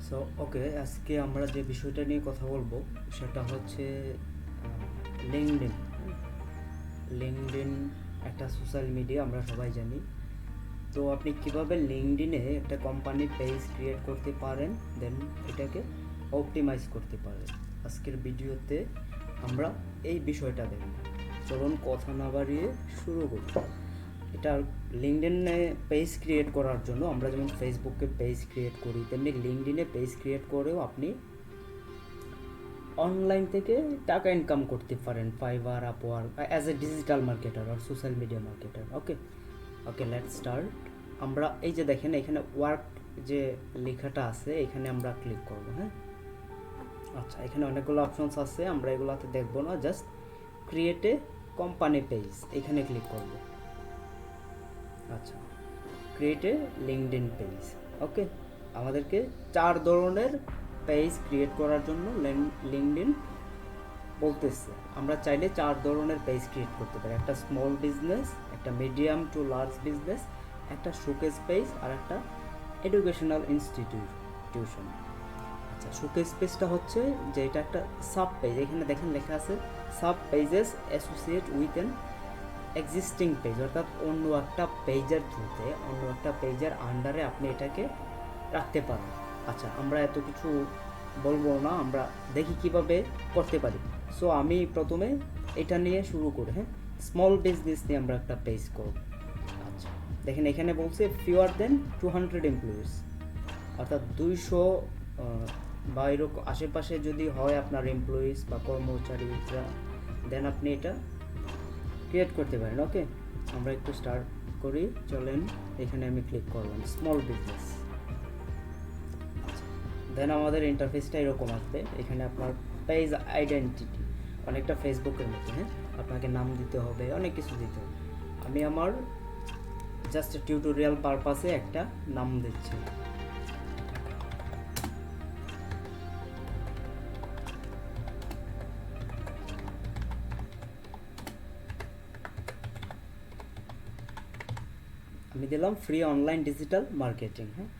So okay, আজকে আমরা যে বিষয়টা নিয়ে কথা বলবো সেটা হচ্ছে লিঙ্কডইন। লিঙ্কডইন একটা সোশ্যাল মিডিয়া, আমরা সবাই জানি। তো আপনি কিভাবে লিঙ্কডইনে একটা কোম্পানি পেজ ক্রিয়েট করতে পারেন, দেন এটাকে অপটিমাইজ করতে পারেন। আজকের ভিডিওতে আমরা এই বিষয়টা দেখব। চলুন কথা না বাড়িয়ে শুরু করি। এটা লিঙ্কডইনে পেজ ক্রিয়েট করার জন্য আমরা যেমন ফেসবুকে পেজ ক্রিয়েট করি, তেমনি লিঙ্কডইনে পেজ ক্রিয়েট করেও আপনি অনলাইন থেকে টাকা ইনকাম করতে পারেন, Fiverr, Upwork, as a digital marketer আর social media marketer. Okay okay, let's start. আমরা এই যে দেখেন এখানে ওয়ার্ক যে লেখাটা আছে, এখানে আমরা ক্লিক করব। হ্যাঁ, আচ্ছা, এখানে অনেকগুলো অপশনস আছে, আমরা এগুলোতে দেখবো না, just create a company page এখানে ক্লিক করব। আচ্ছা, ক্রিয়েট এ লিঙ্কডইন পেজ। ওকে, আমাদেরকে 4 ধরনের পেজ ক্রিয়েট করার জন্য লিঙ্কডইন বলতেছে। আমরা চাইলে 4 ধরনের পেজ ক্রিয়েট করতে পারি। একটা স্মল বিজনেস, একটা মিডিয়াম টু লার্জ বিজনেস, একটা শোকেস পেজ, আর একটা এডুকেশনাল ইনস্টিটিউশন। আচ্ছা, শোকেস পেজটা হচ্ছে যে এটা একটা সাব পেজ। এখানে দেখেন লেখা আছে sub pages associate with an existing page, অর্থাৎ অন্য একটা পেজের থ্রুতে, অন্য একটা পেজের আন্ডারে আপনি এটাকে রাখতে পারেন। আচ্ছা, আমরা এত কিছু বলবো না, আমরা দেখি কিভাবে করতে পারি। সো আমি প্রথমে এটা নিয়ে শুরু করি। হ্যাঁ, স্মল বিজনেস নিয়ে আমরা একটা পেজ করব। আচ্ছা, দেখেন এখানে বলছে ফিওয়ার দেন 200 এমপ্লয়িজ, অর্থাৎ 200 বা এরকম আশেপাশে যদি হয় আপনার এমপ্লয়িজ বা কর্মচারীরা, দেন আপনি এটা ক্রিয়েট করতে পারেন। ওকে, আমরা একটু স্টার্ট করি, চলেন। এখানে আমি ক্লিক করলাম স্মল বিজনেস। দেন আমাদের ইন্টারফেসটা এরকম আসবে। এখানে আপনার পেজ আইডেন্টিটি, অনেকটা ফেসবুকের মতো। হ্যাঁ, আপনাকে নাম দিতে হবে, অনেক কিছু দিতে হবে। আমি আমার জাস্ট টিউটোরিয়াল পারপাসে একটা নাম দিচ্ছি। আমি দিলাম ফ্রি অনলাইন ডিজিটাল মার্কেটিং। হ্যাঁ,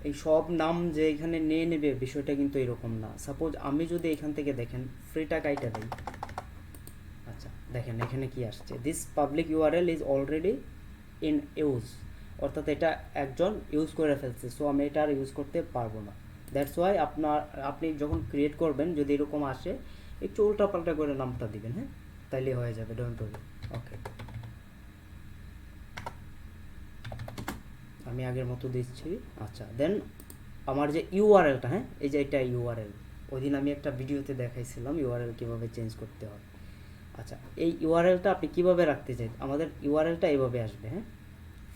এই সব নাম যে এখানে নিয়ে নেবে বিষয়টা কিন্তু এরকম না। সাপোজ আমি যদি এখান থেকে দেখেন ফ্রিটা কাইটা দিই। আচ্ছা, দেখেন এখানে কি আসছে, this public URL is already in use, অর্থাৎ এটা একজন ইউজ করে ফেলছে। সো আমি এটা আর ইউজ করতে পারবো না। দ্যাটস ওয়াই আপনি যখন ক্রিয়েট করবেন, যদি এরকম আসে, একটু উল্টাপাল্টা করে নামটা দিবেন। হ্যাঁ, তাইলে হয়ে যাবে, ডোন্ট ওয়ারি। ওকে, আমি আগের মতো দিচ্ছি। আচ্ছা, দেন আমার যে ইউআরএলটা, হ্যাঁ, এই যে এটা ইউআরএল, ওই দিন আমি একটা ভিডিওতে দেখাইছিলাম ইউআরএল কীভাবে চেঞ্জ করতে হয়। আচ্ছা, এই ইউআরএলটা আপনি কীভাবে রাখতে চাই, আমাদের ইউআরএলটা এইভাবে আসবে। হ্যাঁ,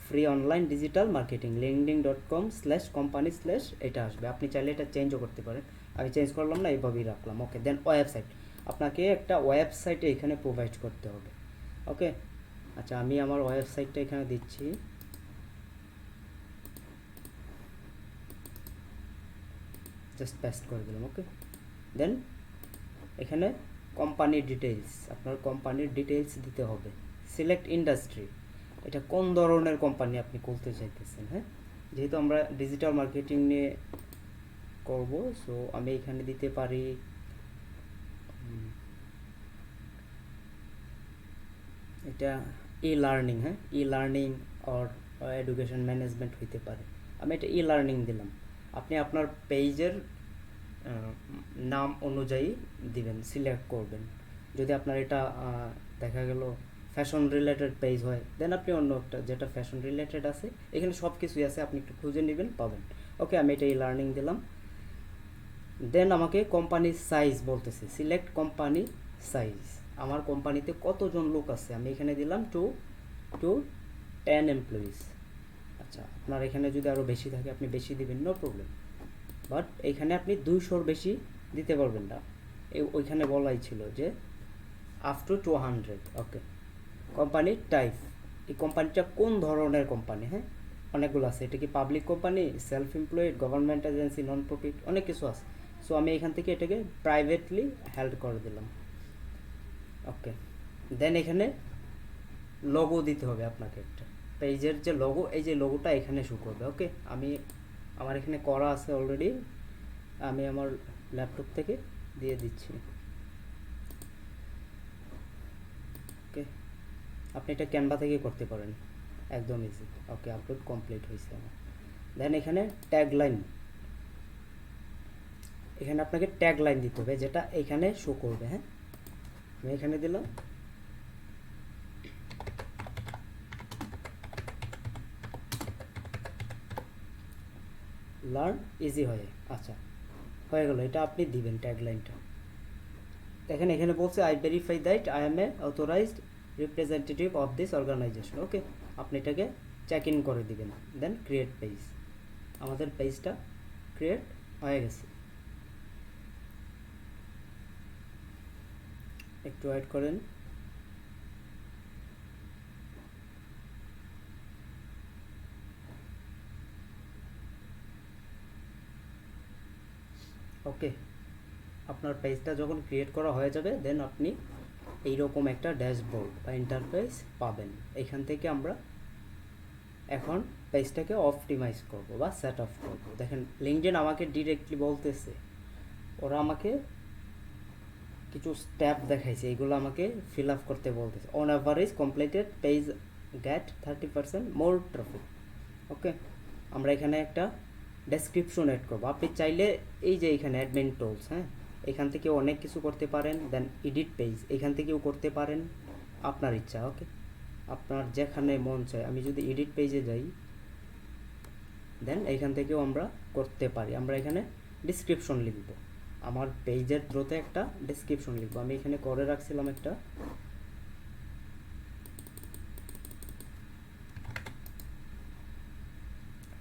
free online digital marketing linkedin.com/company/ এটা আসবে। আপনি চাইলে এটা চেঞ্জও করতে পারেন, আমি চেঞ্জ করলাম না, এইভাবেই রাখলাম। ওকে, দেন ওয়েবসাইট, আপনাকে একটা ওয়েবসাইটে এখানে প্রোভাইড করতে হবে। ওকে, আচ্ছা, আমি আমার ওয়েবসাইটটা এখানে দিচ্ছি। জাস্ট পেস্ট করে দিলাম। ওকে, দেন এখানে কোম্পানির ডিটেইলস, আপনার কোম্পানির ডিটেইলস দিতে হবে। সিলেক্ট ইন্ডাস্ট্রি, এটা কোন ধরনের কোম্পানি আপনি খুলতে চাইতেছেন। হ্যাঁ, যেহেতু আমরা ডিজিটাল মার্কেটিং নিয়ে করব, সো আমি এখানে দিতে পারি এটা ই লার্নিং। হ্যাঁ, e learning or education management হইতে পারে। আমি এটা ই লার্নিং দিলাম। আপনি আপনার পেজের নাম অনুযায়ী দিবেন, সিলেক্ট করবেন। যদি আপনার এটা দেখা গেল ফ্যাশন রিলেটেড পেজ হয়, দেন আপনি অন্য একটা যেটা ফ্যাশন রিলেটেড আছে, এখানে সব কিছুই আছে, আপনি একটু খুঁজে নেবেন, পাবেন। ওকে, আমি এটা ই লার্নিং দিলাম। দেন আমাকে কোম্পানির সাইজ বলতেছে, সিলেক্ট কোম্পানি সাইজ। আমার কোম্পানিতে কতজন লোক আছে, আমি এখানে দিলাম টু 10 এমপ্লয়িজ। আচ্ছা, আপনার এখানে যদি আরও বেশি থাকে আপনি বেশি দিবেন, নো প্রবলেম। বাট এখানে আপনি 200-র বেশি দিতে পারবেন না, ওইখানে বলাই ছিল যে up to 200। Okay, company type, এই কোম্পানিটা কোন ধরনের কোম্পানি। হ্যাঁ, অনেকগুলো আছে, এটা কি public company, self employed, government agency, non profit, অনেক কিছু আছে। সো আমি এখান থেকে এটাকে প্রাইভেটলি হেল্ড করে দিলাম। ওকে, দেন এখানে লোগো দিতে হবে আপনাকে একটা, পেজের যে লোগো, এই যে লোগোটা এখানে শো করবে। ওকে, আমি আমার এখানে করা আছে অলরেডি, আমি আমার ল্যাপটপ থেকে দিয়ে দিচ্ছি। ওকে, আপনি এটা ক্যানভা থেকে করতে পারেন, একদম ইজি। ওকে, আপলোড কমপ্লিট হয়েছে আমার। দেন এখানে ট্যাগ লাইন, এখানে আপনাকে ট্যাগ লাইন দিতে হবে যেটা এখানে শো করবে। হ্যাঁ, আমি এখানে দিলাম লার্ন ইজি হয়ে। আচ্ছা, হয়ে গেল, এটা আপনি দিবেন ট্যাগ লাইনটা। দেখেন এখানে বলছে I verify that I am a authorized representative of this organization. Okay, আপনি এটাকে চেক ইন করে দিবেন। দেন ক্রিয়েট পেজ, আমাদের পেজটা ক্রিয়েট হয়ে গেছে। একটু ওয়েট করেন। ওকে, আপনার পেজটা যখন ক্রিয়েট করা হয়ে যাবে দেন আপনি এইরকম একটা ড্যাশবোর্ড বা ইন্টারফেস পাবেন। এখান থেকে আমরা এখন পেজটাকে অপটিমাইজ করব বা সেট আপ করব। দেখেন লিঙ্কডইন আমাকে ডিরেক্টলি বলতেছে, ওরা আমাকে কিছু স্টেপ দেখাইছে, এগুলো আমাকে ফিল আপ করতে বলতেছে। On average completed page get 30% more traffic. Okay, আমরা এখানে একটা ডেসক্রিপশন অ্যাড করবো। আপনি চাইলে এই যে এখানে অ্যাডমিন টুলস, হ্যাঁ, এখান থেকে অনেক কিছু করতে পারেন। দেন এডিট পেজ, এখান থেকেও করতে পারেন, আপনার ইচ্ছা। ওকে, আপনার যেখানে মন চায়। আমি যদি এডিট পেজে যাই, দেন এখান থেকেও আমরা করতে পারি। আমরা এখানে ডিসক্রিপশন লিখব, আমার পেজের থ্রুতে একটা ডিসক্রিপশন লিখব। আমি এখানে করে রাখছিলাম একটা,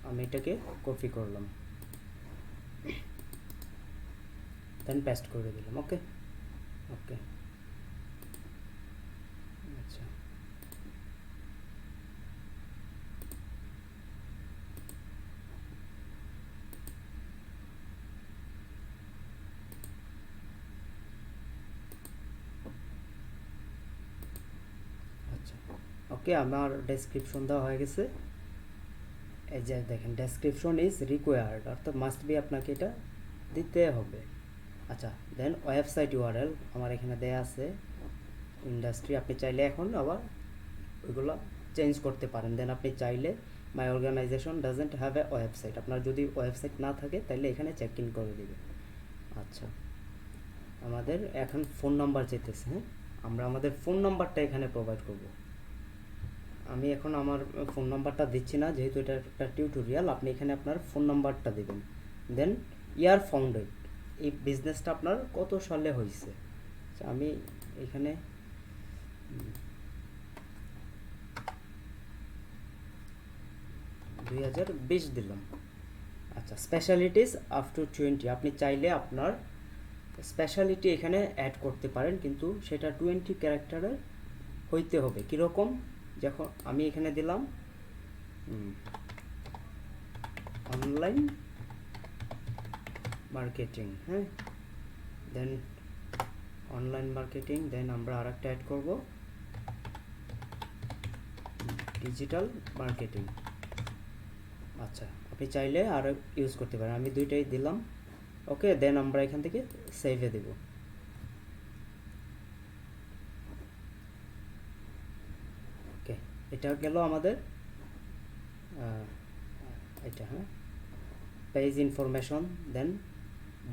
আমি এটাকে কপি করলাম, দেন পেস্ট করে দিলাম। ওকে ওকে, আচ্ছা, আচ্ছা, ওকে, আমার ডেসক্রিপশন দেওয়া হয়ে গেছে। এই যে দেখেন ডেসক্রিপশন ইজ রিকোয়ার্ড, অর্থাৎ মাস্ট বি, আপনাকে এটা দিতে হবে। আচ্ছা, দেন ওয়েবসাইট ইউআরএল আমার এখানে দেয়া আছে, ইন্ডাস্ট্রি। আপনি চাইলে এখন আবার ওইগুলো চেঞ্জ করতে পারেন। দেন আপনি চাইলে my organization doesn't have a website, আপনার যদি ওয়েবসাইট না থাকে তাহলে এখানে চেক ইন করে দিবে। আচ্ছা, আমাদের এখন ফোন নাম্বার চাইতেছে। হ্যাঁ, আমরা আমাদের ফোন নাম্বারটা এখানে প্রোভাইড করব। আমি এখন আমার ফোন নাম্বারটা দিচ্ছি না, যেহেতু এটা একটা টিউটোরিয়াল। আপনি এখানে আপনার ফোন নাম্বারটা দিবেন। দেন ইয়ার ফাউন্ডেড, এই বিজনেসটা আপনার কত সালে হয়েছে। আচ্ছা, আমি এখানে 2020 দিলাম। আচ্ছা, স্পেশালিটিস আপ টু 20, আপনি চাইলে আপনার স্পেশালিটি এখানে অ্যাড করতে পারেন, কিন্তু সেটা 20 ক্যারেক্টারের হইতে হবে। কীরকম, যখন আমি এখানে দিলাম অনলাইন মার্কেটিং, হ্যাঁ, দেন অনলাইন মার্কেটিং, দেন আমরা আর একটা অ্যাড করবো ডিজিটাল মার্কেটিং। আচ্ছা, আপনি চাইলে আরও ইউজ করতে পারেন, আমি দুইটাই দিলাম। ওকে, দেন আমরা এখান থেকে সেভে দেব। ওকে, এটা গেল আমাদের এটা, হ্যাঁ, পেজ ইনফরমেশন। দেন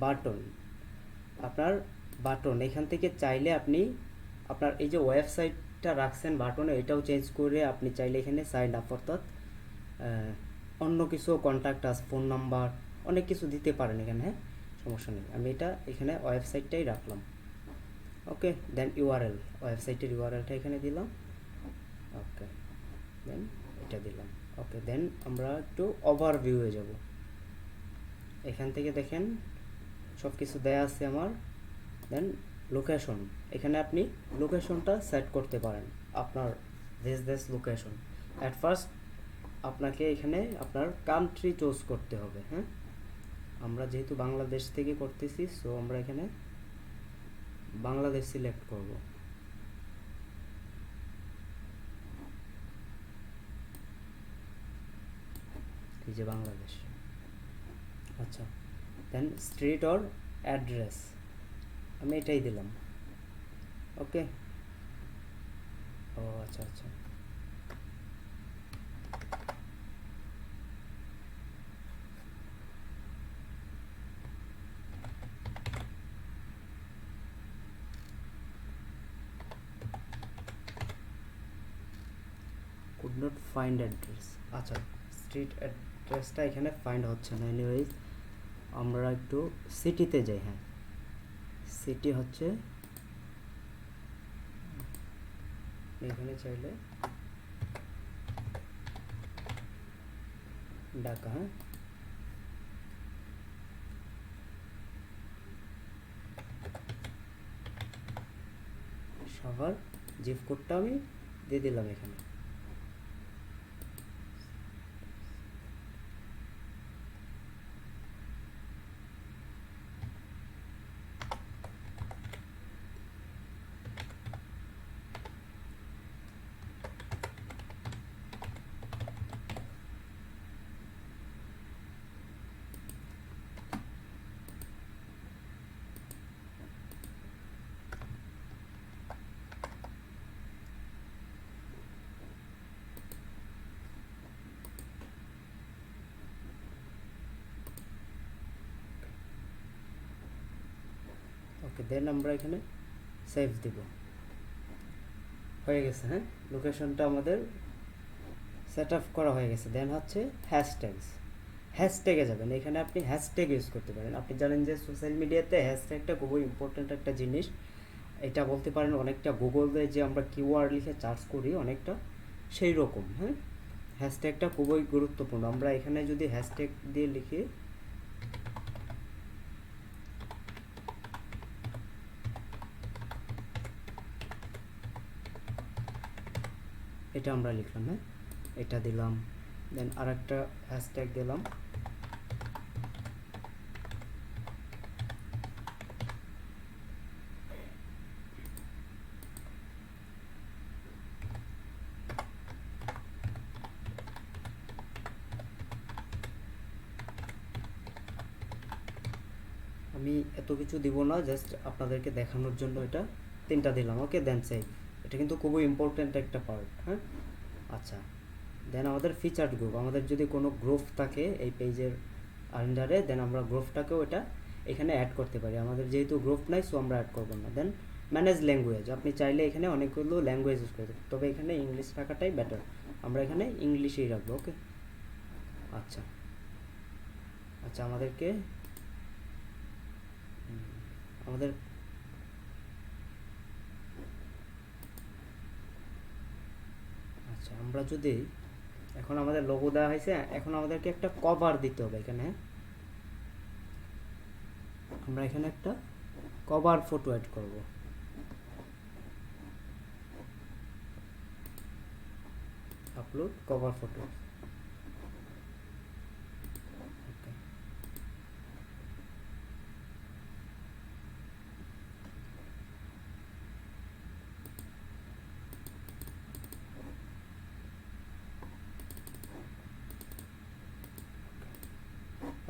বাটন, আপনার বাটন এখান থেকে চাইলে আপনি আপনার এই যে ওয়েবসাইটটা রাখছেন বাটনে, এটাও চেঞ্জ করে আপনি চাইলে এখানে সাইন আপ, অর্থাৎ অন্য কিছু কন্ট্যাক্ট আস, ফোন নাম্বার, অনেক কিছু দিতে পারেন এখানে। হ্যাঁ, সমস্যা নেই, আমি এটা এখানে ওয়েবসাইটটাই রাখলাম। ওকে, দেন ইউআরএল, ওয়েবসাইটের ইউআরএলটা এখানে দিলাম। ওকে, দেন এটা দিলাম। ওকে, দেন আমরা একটু ওভারভিউয়ে যাব। এখান থেকে দেখেন সব কিছু দেয়া আছে আমার। দেন লোকেশন, এখানে আপনি লোকেশনটা সেট করতে পারেন, আপনার দেশ লোকেশন। অ্যাট ফার্স্ট আপনাকে এখানে আপনার কান্ট্রি চুজ করতে হবে। হ্যাঁ, আমরা যেহেতু বাংলাদেশ থেকে করতেছি, সো আমরা এখানে বাংলাদেশ সিলেক্ট করব। এই যে বাংলাদেশ, আচ্ছা, দেন স্ট্রিট অর অ্যাড্রেস আমি এটাই দিলাম। ওকে, ও আচ্ছা আচ্ছা, কুড নট ফাইন্ড অ্যাড্রেস। আচ্ছা, স্ট্রিট অ্যাড্রেসটা এখানে ফাইন্ড হচ্ছে না। এনিওয়েজ আমরা একটু সিটিতে যাই। হ্যাঁ, সিটি হচ্ছে এখানে চাইলে ঢাকা। হ্যাঁ, সাভার জিপ কোডটা আমি দিয়ে দিলাম এখানে। ওকে, দেন আমরা এখানে সেভ দিব। হয়ে গেছে। হ্যাঁ, লোকেশনটা আমাদের সেট আপ করা হয়ে গেছে। দেন হচ্ছে হ্যাশট্যাগস। হ্যাশট্যাগে যাবেন, এখানে আপনি হ্যাশট্যাগ ইউজ করতে পারেন। আপনি জানেন যে সোশ্যাল মিডিয়াতে হ্যাশট্যাগটা খুবই ইম্পর্ট্যান্ট একটা জিনিস। এটা বলতে পারেন অনেকটা গুগলে যে আমরা কিওয়ার্ড লিখে সার্চ করি অনেকটা সেই রকম। হ্যাঁ, হ্যাশট্যাগটা খুবই গুরুত্বপূর্ণ। আমরা এখানে যদি হ্যাশট্যাগ দিয়ে লিখি, এটা আমরা লিখলাম। হ্যাঁ, এটা দিলাম, দেন আর একটা হ্যাশট্যাগ দিলাম। আমি এত কিছু দিব না, জাস্ট আপনাদেরকে দেখানোর জন্য এটা তিনটা দিলাম। ওকে, দেন সেভ। এটা কিন্তু খুবই ইম্পর্ট্যান্ট একটা পার্ট। হ্যাঁ, আচ্ছা, দেন আমাদের ফিচার্ড গ্রুপ, আমাদের যদি কোনো গ্রুপ থাকে এই পেজের আন্ডারে, দেন আমরা গ্রুপটাকেও এটা এখানে অ্যাড করতে পারি। আমাদের যেহেতু গ্রুপ নাই, সো আমরা অ্যাড করবো না। দেন ম্যানেজ ল্যাঙ্গুয়েজ, আপনি চাইলে এখানে অনেকগুলো ল্যাঙ্গুয়েজ ইউজ করতে, তবে এখানে ইংলিশ রাখাটাই বেটার। আমরা এখানে ইংলিশেই রাখবো। ওকে, আচ্ছা আচ্ছা, আমাদেরকে আমাদের আচ্ছা, আমরা যদি এখন আমাদের লোগো দেওয়া হয়েছে, এখন আমাদেরকে একটা কভার দিতে হবে এখানে। আমরা এখানে একটা কভার ফটো অ্যাড করব। Upload cover photo. Okay,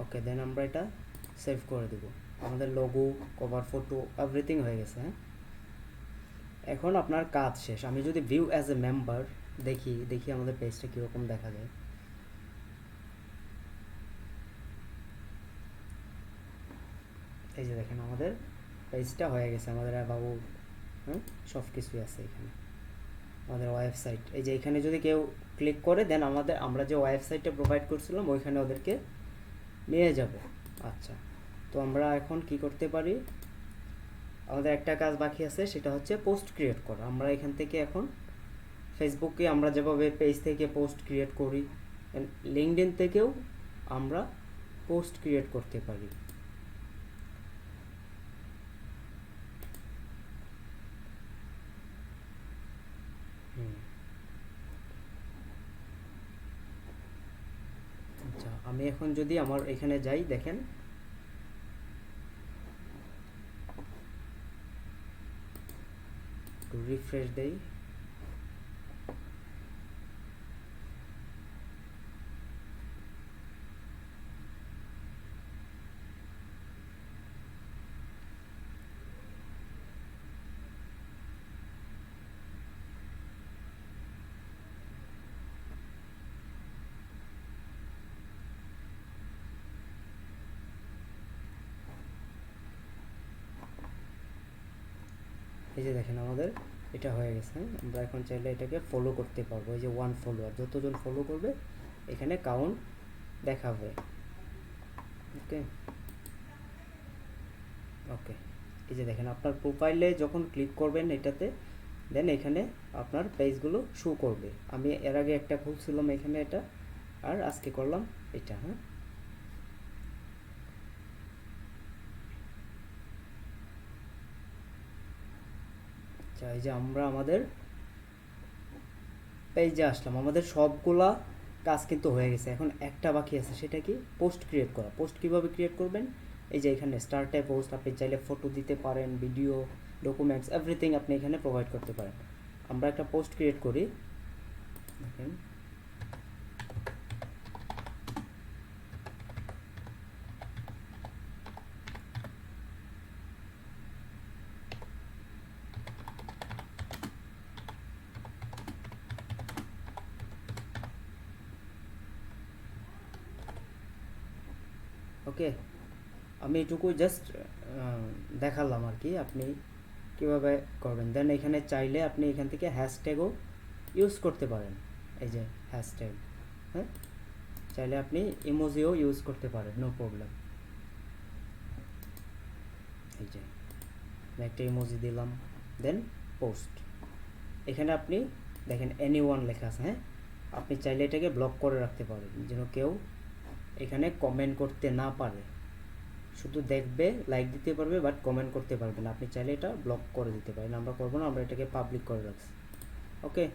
okay, then আমরা এটা সেভ করে দেব। আমাদের লোগো, কভার ফটো, এভরিথিং হয়ে গেছে। হ্যাঁ, এখন আপনার কাজ শেষ। আমি যদি ভিউ অ্যাজ এ মেম্বার দেখি, দেখি আমাদের পেজটা কীরকম দেখা যায়। এই যে দেখেন, আমাদের পেজটা হয়ে গেছে। আমাদের বাবু, হ্যাঁ, সব কিছুই আছে এখানে। আমাদের ওয়েবসাইট, এই যে এখানে যদি কেউ ক্লিক করে, দেন আমরা যে ওয়েবসাইটটা প্রোভাইড করছিলাম ওইখানে ওদেরকে নিয়ে যাবে। আচ্ছা, তো আমরা এখন কি করতে পারি, আমাদের একটা কাজ বাকি আছে, সেটা হচ্ছে পোস্ট ক্রিয়েট করা। আমরা এখান থেকে এখন ফেসবুকে আমরা যেভাবে পেজ থেকে পোস্ট ক্রিয়েট করি, লিঙ্কডইন থেকেও আমরা পোস্ট ক্রিয়েট করতে পারি। আচ্ছা, আমি এখন যদি আমার এখানে যাই, দেখেন একটু রিফ্রেশ দেই। এই যে দেখেন আমাদের এটা হয়ে গেছে। আমরা এখন চাইলে এটাকে ফলো করতে পারবো। এই যে 1 ফলোয়ার, যতজন ফলো করবে এখানে কাউন্ট দেখাবে। ওকে ওকে, এই যে দেখেন আপনার প্রোফাইলে যখন ক্লিক করবেন এটাতে, দেন এখানে আপনার পেজগুলো শো করবে। আমি এর আগে একটা খুলছিলাম এখানে এটা, আর আজকে করলাম এটা। হ্যাঁ, আচ্ছা, এই যে আমরা আমাদের পেজে আসলাম, আমাদের সবগুলা কাজ কিন্তু হয়ে গেছে। এখন একটা বাকি আছে, সেটা কি? পোস্ট ক্রিয়েট করা। পোস্ট কিভাবে ক্রিয়েট করবেন? এই যে এখানে স্টার্ট এ পোস্ট, আপনি চাইলে ফটো দিতে পারেন, ভিডিও, ডকুমেন্টস, এভরিথিং আপনি এখানে প্রোভাইড করতে পারেন। আমরা একটা পোস্ট ক্রিয়েট করি, দেখেন। ওকে, আমি এটুকু জাস্ট দেখালাম আর কি আপনি কীভাবে করবেন। দেন এখানে চাইলে আপনি এখান থেকে হ্যাশট্যাগও ইউজ করতে পারেন। এই যে হ্যাশট্যাগ, হ্যাঁ, চাইলে আপনি ইমোজিও ইউজ করতে পারেন, নো প্রবলেম। এই যে আমি একটা ইমোজি দিলাম, দেন পোস্ট। এখানে আপনি দেখেন এনিওয়ান লেখা আছে। হ্যাঁ, আপনি চাইলে এটাকে ব্লক করে রাখতে পারেন, যেন কেউ এখানে কমেন্ট করতে না পারে। শুধু দেখবে, লাইক দিতে পারবে, বাট কমেন্ট করতে পারবে না। আপনি চাইলে এটা ব্লক করে দিতে পারেন। আমরা করবো না, আমরা এটাকে পাবলিক করে রাখছি। ওকে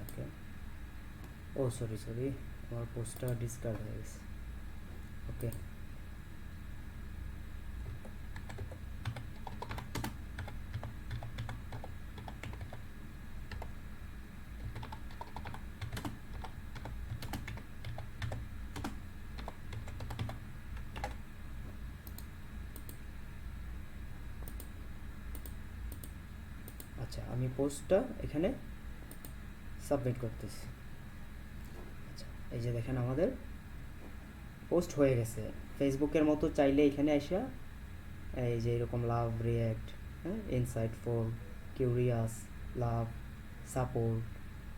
ওকে, ও সরি, আমার পোস্টটা ডিসকার্ড হয়ে গেছে। ওকে, আচ্ছা, আমি পোস্টটা এখানে সাবমিট করতেছি। আচ্ছা, এই যে দেখেন আমাদের পোস্ট হয়ে গেছে। ফেসবুকের মতো চাইলে এখানে আসা এই যে এরকম লাভ, রিয়্যাক্ট, হ্যাঁ, ইনসাইটফুল, কিউরিয়াস, লাভ, সাপোর্ট,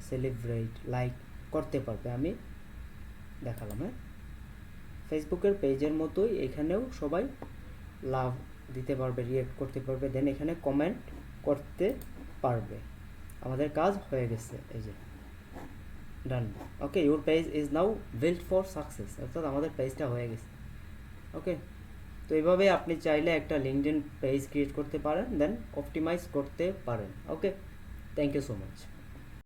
সেলিব্রেট, লাইক করতে পারবে। আমি দেখালাম। হ্যাঁ, ফেসবুকের পেজের মতোই এখানেও সবাই লাভ দিতে পারবে, রিয়্যাক্ট করতে পারবে, দেন এখানে কমেন্ট করতে পারবে। আমাদের কাজ হয়ে গেছে, এই যে done. Okay, your page is now built for success, অর্থাৎ আমাদের পেজটা হয়ে গেছে। ওকে, তো এইভাবে আপনি চাইলে একটা লিঙ্কডইন পেজ ক্রিয়েট করতে পারেন, দেন অপটিমাইজ করতে পারেন। ওকে, থ্যাংক ইউ সো মাচ।